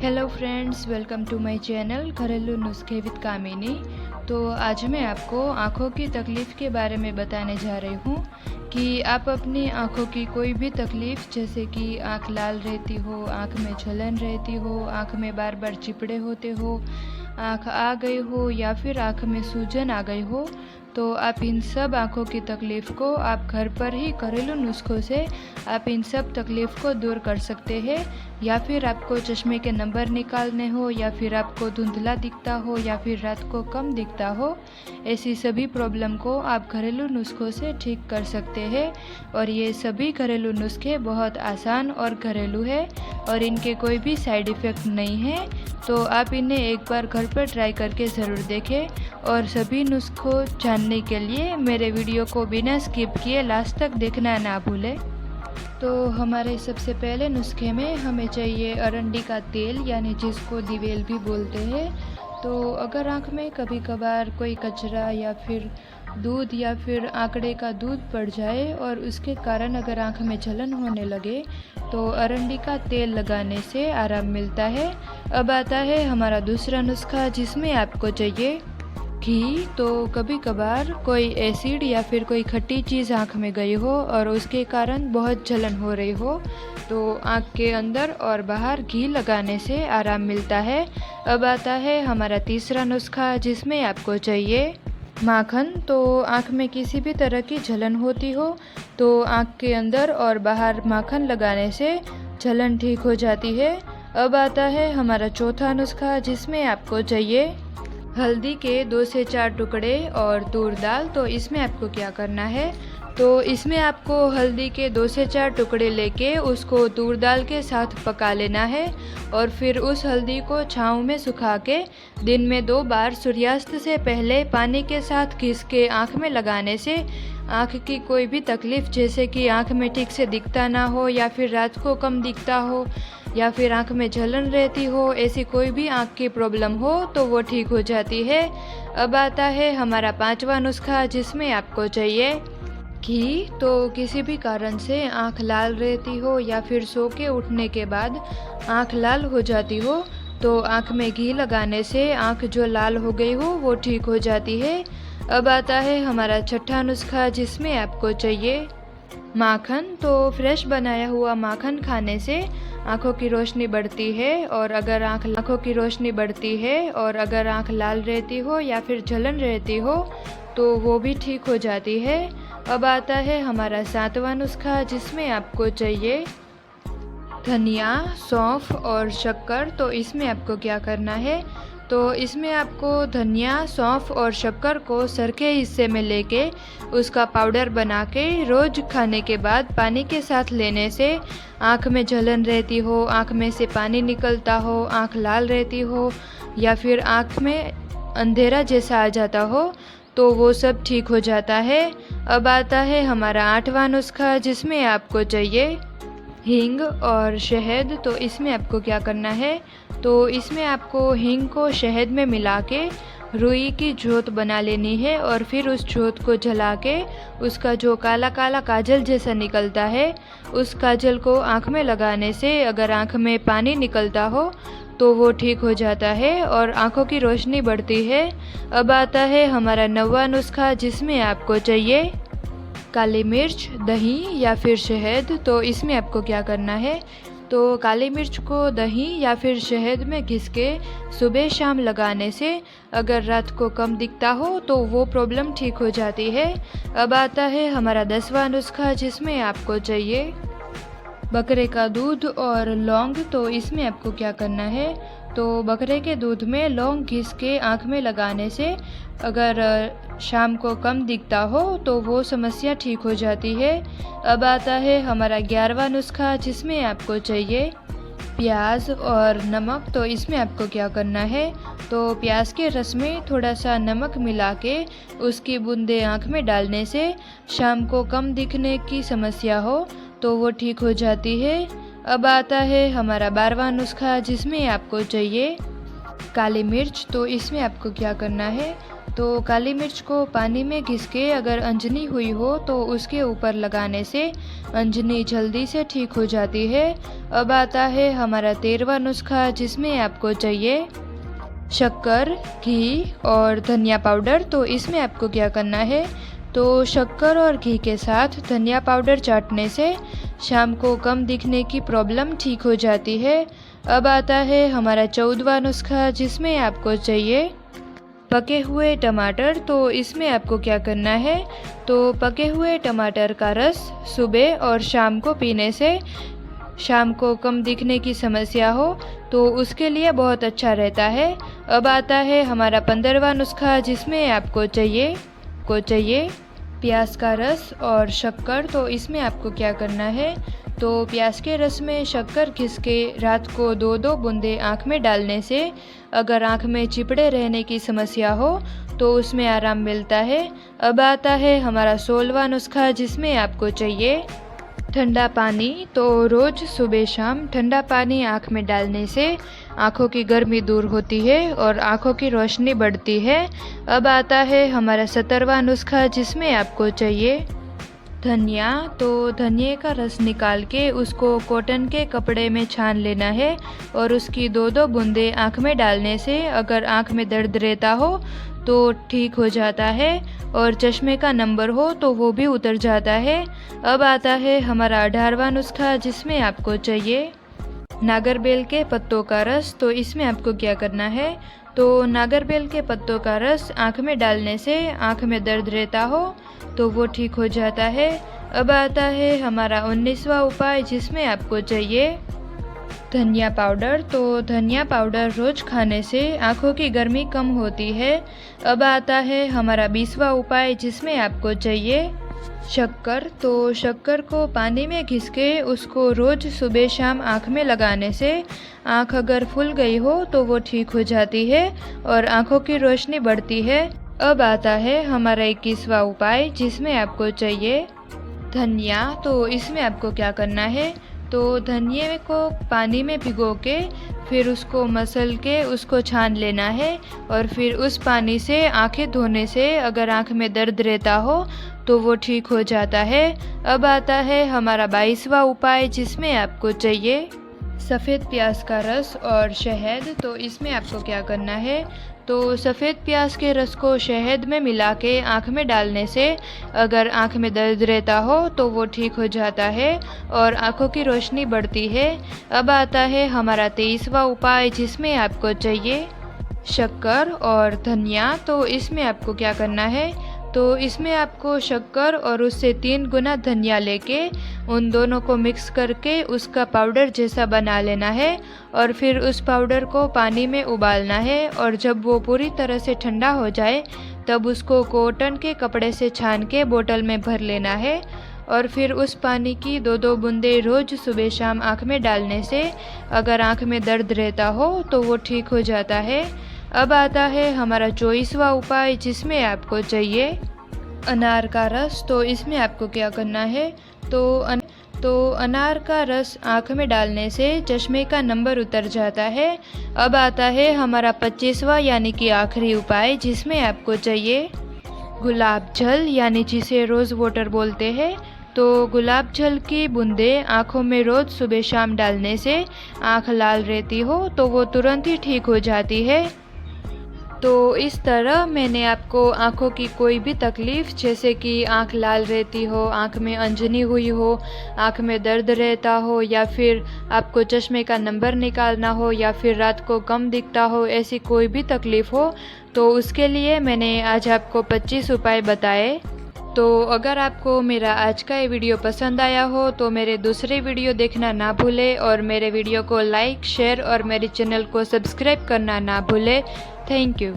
Hello friends, welcome to my channel घरेलू नुस्खे with कामिनी। तो आज मैं आपको आँखों की तकलीफ़ के बारे में बताने जा रही हूँ कि आप अपनी आँखों की कोई भी तकलीफ़, जैसे कि आँख लाल रहती हो, आँख में जलन रहती हो, आँख में बार बार चिपड़े होते हो, आँख आ गई हो या फिर आँख में सूजन आ गई हो, तो आप इन सब आँखों की तकलीफ़ को आप घर पर ही घरेलू नुस्खों से आप इन सब तकलीफ़ को दूर कर सकते हैं। या फिर आपको चश्मे के नंबर निकालने हो, या फिर आपको धुंधला दिखता हो, या फिर रात को कम दिखता हो, ऐसी सभी प्रॉब्लम को आप घरेलू नुस्खों से ठीक कर सकते हैं। और ये सभी घरेलू नुस्खे बहुत आसान और घरेलू है और इनके कोई भी साइड इफ़ेक्ट नहीं है। तो आप इन्हें एक बार घर पर ट्राई करके ज़रूर देखें। और सभी नुस्खों जानने के लिए मेरे वीडियो को बिना स्किप किए लास्ट तक देखना ना भूलें। तो हमारे सबसे पहले नुस्खे में हमें चाहिए अरंडी का तेल, यानी जिसको दिवेल भी बोलते हैं। तो अगर आँख में कभी कभार कोई कचरा या फिर दूध या फिर आंकड़े का दूध पड़ जाए और उसके कारण अगर आँख में जलन होने लगे, तो अरंडी का तेल लगाने से आराम मिलता है। अब आता है हमारा दूसरा नुस्खा, जिसमें आपको चाहिए घी। तो कभी कभार कोई एसिड या फिर कोई खट्टी चीज़ आँख में गई हो और उसके कारण बहुत जलन हो रही हो, तो आँख के अंदर और बाहर घी लगाने से आराम मिलता है। अब आता है हमारा तीसरा नुस्खा, जिसमें आपको चाहिए माखन। तो आँख में किसी भी तरह की जलन होती हो, तो आँख के अंदर और बाहर माखन लगाने से जलन ठीक हो जाती है। अब आता है हमारा चौथा नुस्खा, जिसमें आपको चाहिए हल्दी के 2 से 4 टुकड़े और तूर दाल। तो इसमें आपको क्या करना है, तो इसमें आपको हल्दी के 2 से 4 टुकड़े लेके उसको तूर दाल के साथ पका लेना है और फिर उस हल्दी को छाँव में सुखा के दिन में 2 बार सूर्यास्त से पहले पानी के साथ घिस के आँख में लगाने से आँख की कोई भी तकलीफ़, जैसे कि आँख में ठीक से दिखता ना हो, या फिर रात को कम दिखता हो, या फिर आँख में जलन रहती हो, ऐसी कोई भी आँख की प्रॉब्लम हो तो वो ठीक हो जाती है। अब आता है हमारा पांचवा नुस्खा, जिसमें आपको चाहिए घी। तो किसी भी कारण से आँख लाल रहती हो या फिर सो के उठने के बाद आँख लाल हो जाती हो, तो आँख में घी लगाने से आँख जो लाल हो गई हो वो ठीक हो जाती है। अब आता है हमारा छठा नुस्खा, जिसमें आपको चाहिए माखन। तो फ्रेश बनाया हुआ माखन खाने से आँखों की रोशनी बढ़ती है, और अगर आँखों की रोशनी बढ़ती है और अगर आँख लाल रहती हो या फिर जलन रहती हो, तो वो भी ठीक हो जाती है। अब आता है हमारा सातवां नुस्खा, जिसमें आपको चाहिए धनिया, सौंफ और शक्कर। तो इसमें आपको क्या करना है, तो इसमें आपको धनिया, सौंफ और शक्कर को सर के हिस्से में लेके उसका पाउडर बना के रोज़ खाने के बाद पानी के साथ लेने से आँख में जलन रहती हो, आँख में से पानी निकलता हो, आँख लाल रहती हो, या फिर आँख में अंधेरा जैसा आ जाता हो, तो वो सब ठीक हो जाता है। अब आता है हमारा आठवां नुस्खा, जिसमें आपको चाहिए हींग और शहद। तो इसमें आपको क्या करना है, तो इसमें आपको हींग को शहद में मिला के रुई की जोत बना लेनी है और फिर उस जोत को जला के उसका जो काला काला काजल जैसा निकलता है, उस काजल को आँख में लगाने से अगर आँख में पानी निकलता हो तो वो ठीक हो जाता है और आँखों की रोशनी बढ़ती है। अब आता है हमारा 9वां नुस्खा, जिसमें आपको चाहिए काली मिर्च, दही या फिर शहद। तो इसमें आपको क्या करना है, तो काली मिर्च को दही या फिर शहद में घिस के सुबह शाम लगाने से अगर रात को कम दिखता हो तो वो प्रॉब्लम ठीक हो जाती है। अब आता है हमारा 10वां नुस्खा, जिसमें आपको चाहिए बकरे का दूध और लौंग। तो इसमें आपको क्या करना है, तो बकरे के दूध में लौंग घिस के आँख में लगाने से अगर शाम को कम दिखता हो तो वो समस्या ठीक हो जाती है। अब आता है हमारा 11वां नुस्खा, जिसमें आपको चाहिए प्याज और नमक। तो इसमें आपको क्या करना है, तो प्याज के रस में थोड़ा सा नमक मिला के उसकी बूंदें आँख में डालने से शाम को कम दिखने की समस्या हो तो वो ठीक हो जाती है। अब आता है हमारा 12वां नुस्खा, जिसमें आपको चाहिए काली मिर्च। तो इसमें आपको क्या करना है, तो काली मिर्च को पानी में घिस के अगर अंजनी हुई हो तो उसके ऊपर लगाने से अंजनी जल्दी से ठीक हो जाती है। अब आता है हमारा 13वां नुस्खा, जिसमें आपको चाहिए शक्कर, घी और धनिया पाउडर। तो इसमें आपको क्या करना है, तो शक्कर और घी के साथ धनिया पाउडर चाटने से शाम को कम दिखने की प्रॉब्लम ठीक हो जाती है। अब आता है हमारा 14वां नुस्खा, जिसमें आपको चाहिए पके हुए टमाटर। तो इसमें आपको क्या करना है, तो पके हुए टमाटर का रस सुबह और शाम को पीने से शाम को कम दिखने की समस्या हो तो उसके लिए बहुत अच्छा रहता है। अब आता है हमारा 15वां नुस्खा, जिसमें आपको चाहिए प्याज का रस और शक्कर। तो इसमें आपको क्या करना है, तो प्याज के रस में शक्कर घिस के रात को 2-2 बूंदे आँख में डालने से अगर आँख में चिपड़े रहने की समस्या हो तो उसमें आराम मिलता है। अब आता है हमारा 16वां नुस्खा, जिसमें आपको चाहिए ठंडा पानी। तो रोज़ सुबह शाम ठंडा पानी आँख में डालने से आँखों की गर्मी दूर होती है और आँखों की रोशनी बढ़ती है। अब आता है हमारा 17वां नुस्खा, जिसमें आपको चाहिए धनिया। तो धनिए का रस निकाल के उसको कॉटन के कपड़े में छान लेना है और उसकी 2-2 बूंदे आँख में डालने से अगर आँख में दर्द रहता हो तो ठीक हो जाता है और चश्मे का नंबर हो तो वो भी उतर जाता है। अब आता है हमारा 18वां नुस्खा, जिसमें आपको चाहिए नागरबेल के पत्तों का रस। तो इसमें आपको क्या करना है, तो नागरबेल के पत्तों का रस आँख में डालने से आँख में दर्द रहता हो तो वो ठीक हो जाता है। अब आता है हमारा 19वां उपाय, जिसमें आपको चाहिए धनिया पाउडर। तो धनिया पाउडर रोज़ खाने से आँखों की गर्मी कम होती है। अब आता है हमारा 20वां उपाय, जिसमें आपको चाहिए शक्कर। तो शक्कर को पानी में घिस के उसको रोज़ सुबह शाम आँख में लगाने से आँख अगर फूल गई हो तो वो ठीक हो जाती है और आँखों की रोशनी बढ़ती है। अब आता है हमारा 21वां उपाय, जिसमें आपको चाहिए धनिया। तो इसमें आपको क्या करना है, तो धनिए को पानी में भिगो के फिर उसको मसल के उसको छान लेना है और फिर उस पानी से आंखें धोने से अगर आंख में दर्द रहता हो तो वो ठीक हो जाता है। अब आता है हमारा 22वां उपाय, जिसमें आपको चाहिए सफ़ेद प्याज का रस और शहद। तो इसमें आपको क्या करना है, तो सफ़ेद प्याज के रस को शहद में मिला के आँख में डालने से अगर आँख में दर्द रहता हो तो वो ठीक हो जाता है और आँखों की रोशनी बढ़ती है। अब आता है हमारा 23वां उपाय, जिसमें आपको चाहिए शक्कर और धनिया। तो इसमें आपको क्या करना है, तो इसमें आपको शक्कर और उससे 3 गुना धनिया लेके उन दोनों को मिक्स करके उसका पाउडर जैसा बना लेना है और फिर उस पाउडर को पानी में उबालना है और जब वो पूरी तरह से ठंडा हो जाए तब उसको कॉटन के कपड़े से छान के बोतल में भर लेना है और फिर उस पानी की 2-2 बूंदे रोज़ सुबह शाम आँख में डालने से अगर आँख में दर्द रहता हो तो वो ठीक हो जाता है। अब आता है हमारा 24वां उपाय, जिसमें आपको चाहिए अनार का रस। तो इसमें आपको क्या करना है, तो अनार का रस आँख में डालने से चश्मे का नंबर उतर जाता है। अब आता है हमारा 25वां यानी कि आखिरी उपाय, जिसमें आपको चाहिए गुलाब जल यानी जिसे रोज़ वाटर बोलते हैं। तो गुलाब जल की बूंदें आँखों में रोज़ सुबह शाम डालने से आँख लाल रहती हो तो वो तुरंत ही ठीक हो जाती है। तो इस तरह मैंने आपको आँखों की कोई भी तकलीफ़, जैसे कि आँख लाल रहती हो, आँख में अंजनी हुई हो, आँख में दर्द रहता हो या फिर आपको चश्मे का नंबर निकालना हो या फिर रात को कम दिखता हो, ऐसी कोई भी तकलीफ़ हो तो उसके लिए मैंने आज आपको 25 उपाय बताए। तो अगर आपको मेरा आज का ये वीडियो पसंद आया हो तो मेरे दूसरे वीडियो देखना ना भूलें और मेरे वीडियो को लाइक, शेयर और मेरे चैनल को सब्सक्राइब करना ना भूलें। Thank you.